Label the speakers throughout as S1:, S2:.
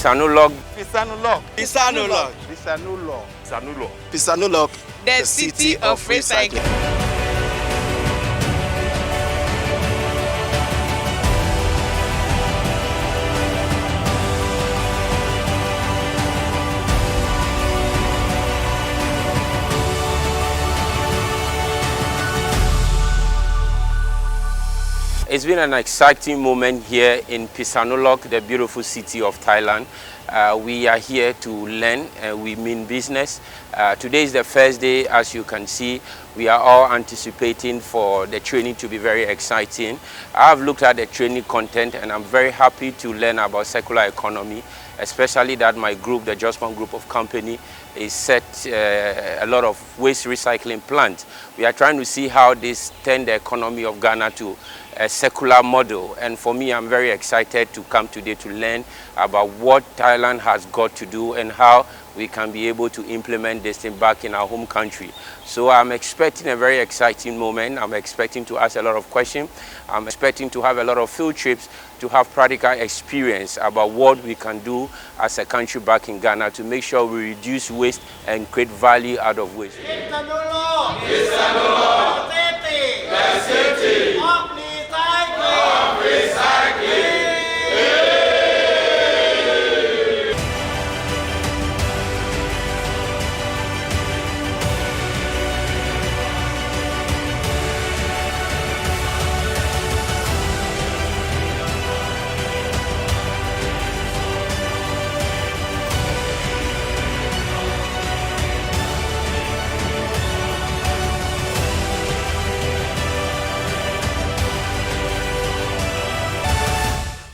S1: Pisanulog.
S2: Pisanulog.
S3: Pisanulog.
S2: Pisanulog.
S1: Pisanulog.
S3: Pisanulog.
S4: The city of recycling.
S1: It's been an exciting moment here in Pisanulog, the beautiful city of Thailand. We are here to learn, we mean business. Today is the first day. As you can see, we are all anticipating for the training to be very exciting. I have looked at the training content and I'm very happy to learn about circular economy, especially that my group, the Jospon Group of Company, is set a lot of waste recycling plants. We are trying to see how this turn the economy of Ghana to a circular model, and for me, I'm very excited to come today to learn about what Thailand has got to do and how we can be able to implement this thing back in our home country. So I'm expecting a very exciting moment. I'm expecting to ask a lot of questions. I'm expecting to have a lot of field trips to have practical experience about what we can do as a country back in Ghana to make sure we reduce waste and create value out of waste.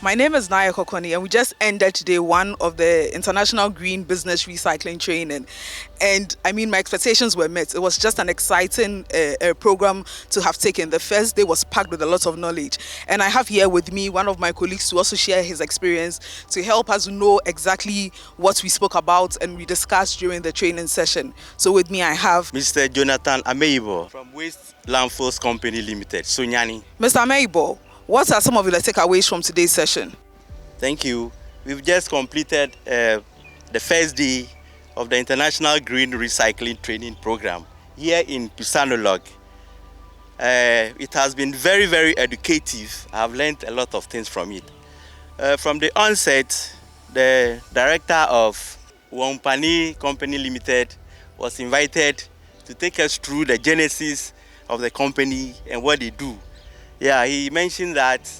S4: My name is Naya Kokoni, and we just ended day one of the International Green Business Recycling Training. And I mean, my expectations were met. It was just an exciting program to have taken. The first day was packed with a lot of knowledge. And I have here with me one of my colleagues to also share his experience to help us know exactly what we spoke about and we discussed during the training session. So with me, I have
S3: Mr. Jonathan Ameibo from Waste Landfills Company Limited, Sunyani.
S4: Mr. Ameibo. What are some of the takeaways from today's session?
S3: Thank you. We've just completed the first day of the International Green Recycling Training Program here in Pisanulog. It has been very, very educative. I've learned a lot of things from it. From the onset, the director of Wampani Company Limited was invited to take us through the genesis of the company and what they do. Yeah, he mentioned that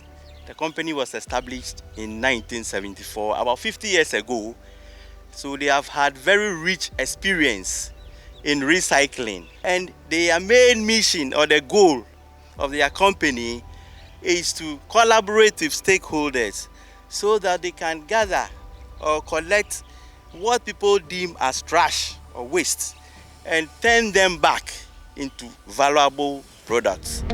S3: the company was established in 1974, about 50 years ago. So they have had very rich experience in recycling. And their main mission or the goal of their company is to collaborate with stakeholders so that they can gather or collect what people deem as trash or waste and turn them back into valuable products.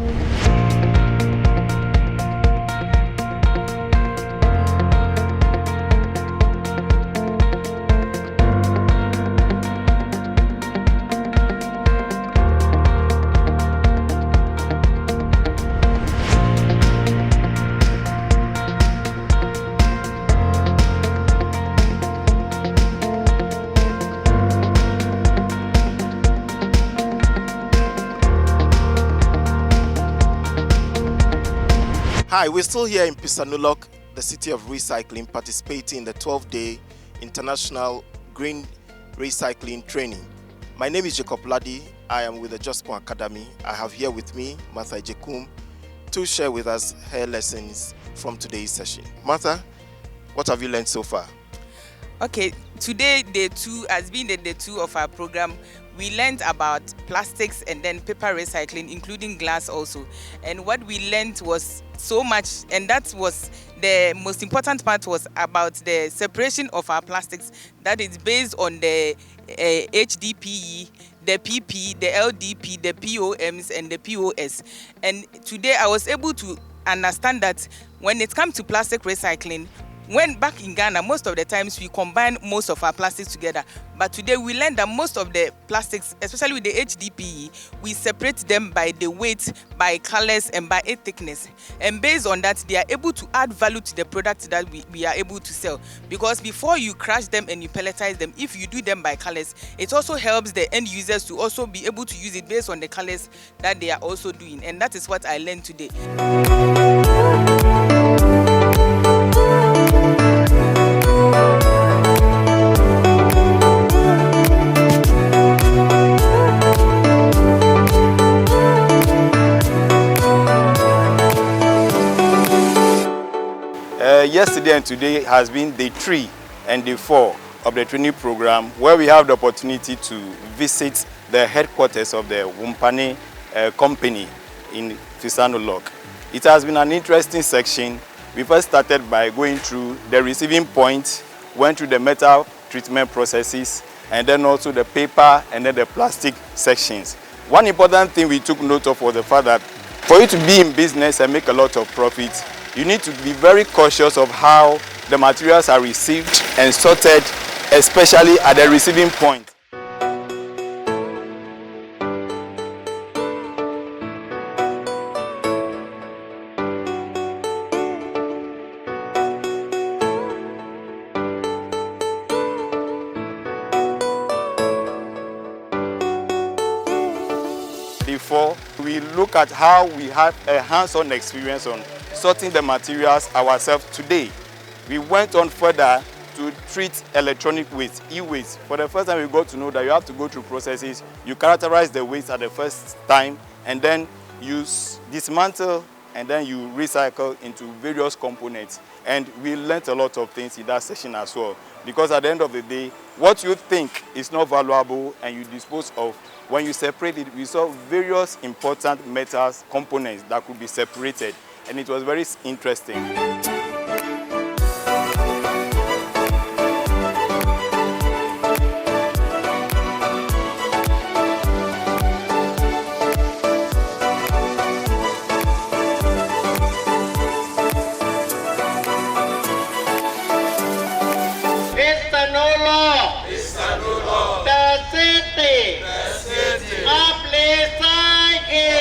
S2: Hi, we're still here in Pisanulog, the city of recycling, participating in the 12-day International Green Recycling Training. My name is Jacob Ladi. I am with the Jospon Academy. I have here with me Martha Jekum to share with us her lessons from today's session. Martha, what have you learned so far?
S5: Okay, today day 2 has been the day 2 of our program. We learned about plastics and then paper recycling, including glass also. And what we learned was so much, and that was the most important part, was about the separation of our plastics. That is based on the HDPE, the PP, the LDP, the POMs, and the POS. And today I was able to understand that when it comes to plastic recycling, When back in Ghana, most of the times we combine most of our plastics together. But today we learned that most of the plastics, especially with the HDPE, we separate them by the weight, by colors, and by a thickness. And based on that, they are able to add value to the product that we are able to sell. Because before you crush them and you pelletize them, if you do them by colors, it also helps the end users to also be able to use it based on the colors that they are also doing. And that is what I learned today.
S6: Yesterday and today has been day 3 and day 4 of the training program, where we have the opportunity to visit the headquarters of the Wumpane company in Pisano. It has been an interesting section. We first started by going through the receiving point, went through the metal treatment processes, and then also the paper and then the plastic sections. One important thing we took note of was the fact that for you to be in business and make a lot of profit, you need to be very cautious of how the materials are received and sorted, especially at the receiving point. Before, we look at how we have a hands-on experience on sorting the materials ourselves. Today, we went on further to treat electronic waste, e-waste. For the first time, we got to know that you have to go through processes. You characterize the waste at the first time, and then you dismantle, and then you recycle into various components. And we learned a lot of things in that session as well. Because at the end of the day, what you think is not valuable and you dispose of, when you separate it, we saw various important metals components that could be separated. And it was very interesting.
S7: The city of recycling.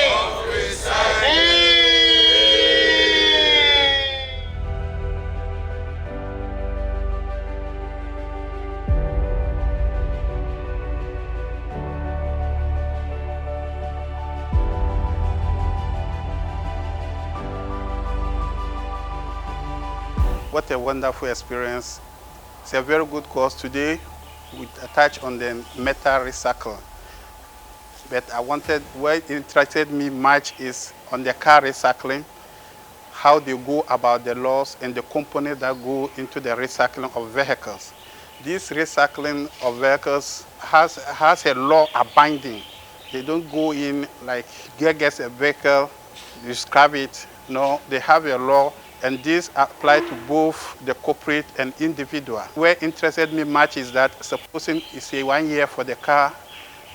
S8: What a wonderful experience. It's a very good course today. We touch on the metal recycle. But what interested me much is on the car recycling, how they go about the laws and the components that go into the recycling of vehicles. This recycling of vehicles has a law abiding. They don't go in like, get a vehicle, you scrap it. No, they have a law, and this applies to both the corporate and individual. What interested me much is that supposing it's a 1 year for the car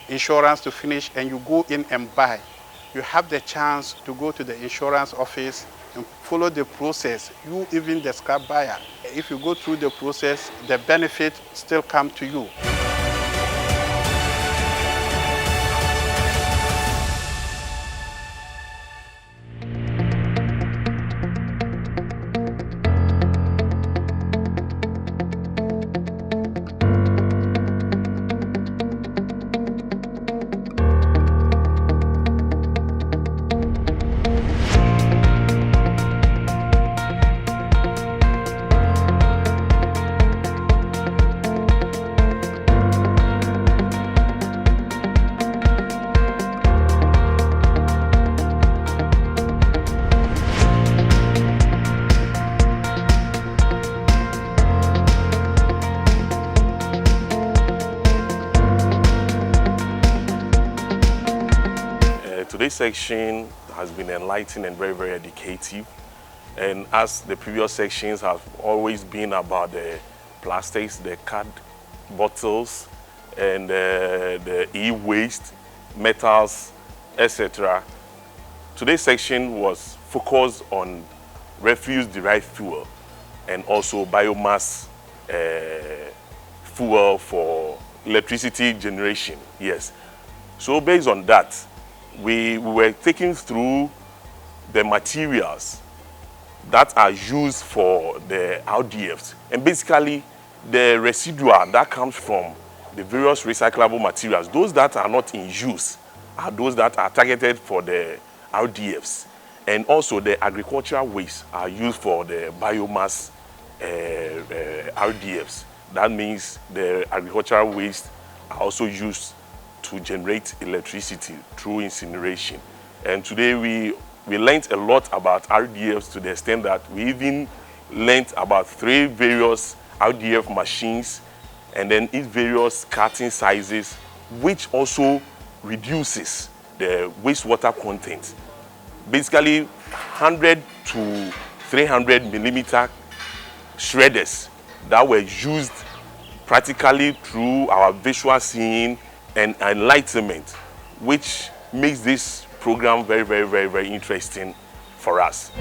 S8: insurance to finish and you go in and buy, you have the chance to go to the insurance office and follow the process, you even the scrap buyer. If you go through the process, the benefit still come to you.
S9: Today's section has been enlightening and very, very educative. And as the previous sections have always been about the plastics, the card bottles, and the e-waste, metals, etc. Today's section was focused on refuse-derived fuel. and also biomass fuel for electricity generation. Yes. So based on that, we were taken through the materials that are used for the RDFs, and basically the residual that comes from the various recyclable materials, those that are not in use are those that are targeted for the RDFs, and also the agricultural waste are used for the biomass RDFs. That means the agricultural waste are also used to generate electricity through incineration. And today we learned a lot about RDFs to the extent that we even learned about 3 various RDF machines and then each various cutting sizes, which also reduces the wastewater content. Basically 100 to 300 millimeter shredders that were used practically through our visual seeing and enlightenment, which makes this program very, very, very, very interesting for us.